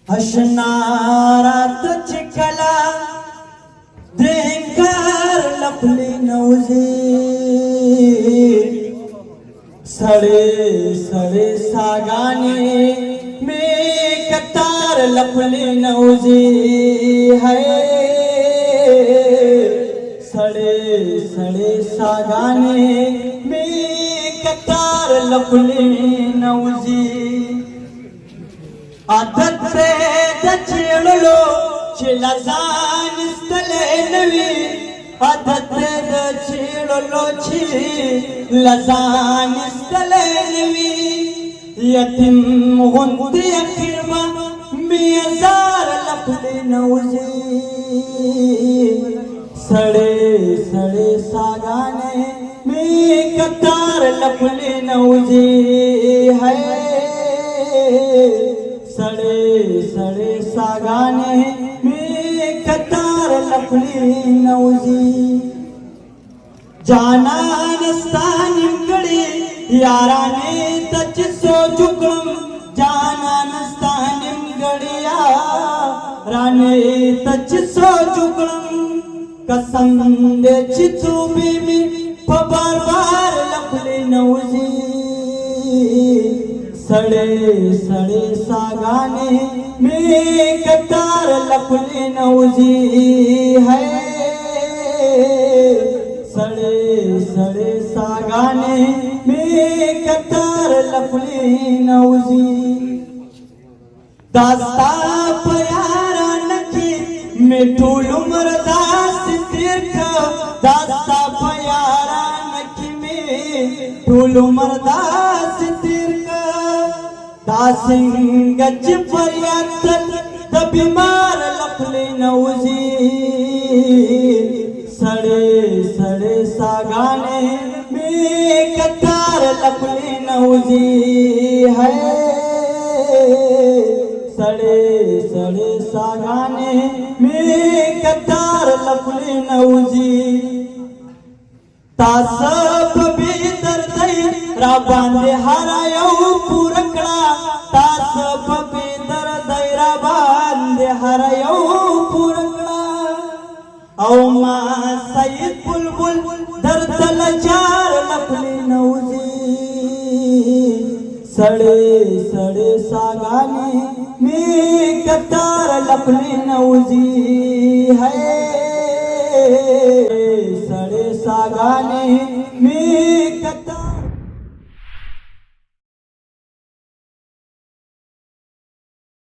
हसणारात चिखला देंगार लपली नवजी सड़े सड़े सागाने में कतार लपली नवजी है सड़े सड़े सागाने में कतार लपली नवजी आदत दचेळलो चिला जानिस्तले नवी आदत दचेळलो चिला जानिस्तले नवी यतीम होंदी अखिरवा मेजार लपले नवजी सड़े सड़े सागाने में कतार लपले नवजी है सड़े सड़े सागाने में कतार लपली नवजी जाना नस्तानिमगड़ी याराने तच सो जुगम जाना नस्तानिमगड़ी याराने तच सो जुगम कसम दे चितू बीबी फबार बार लपली नवजी सड़े सड़े सागाने में कतार लपले नवजी है सड़े सड़े सागाने में कतार लपले नवजी दास्ता प्यारा नखी में ठूल मरदास तीर्थ दास्ता प्यारा नखी में ठूल मरदास तीर्थ दासिंग गज पर्यातन द बीमार लपले नवजी सड़े सड़े सागाने में कतार लपले नवजी है सड़े सड़े सागाने में कतार लपले नवजी तासब बेदर दई राबांदे हरायो पुरकड़ा तासब बेदर दई राबांदे हरायो पुरकड़ा औ मा सईद बुलबुल दर्दल जार लपले नवजी सड़े सड़े सागाने में कतार लपले नवजी है सड़े सागाने में कतार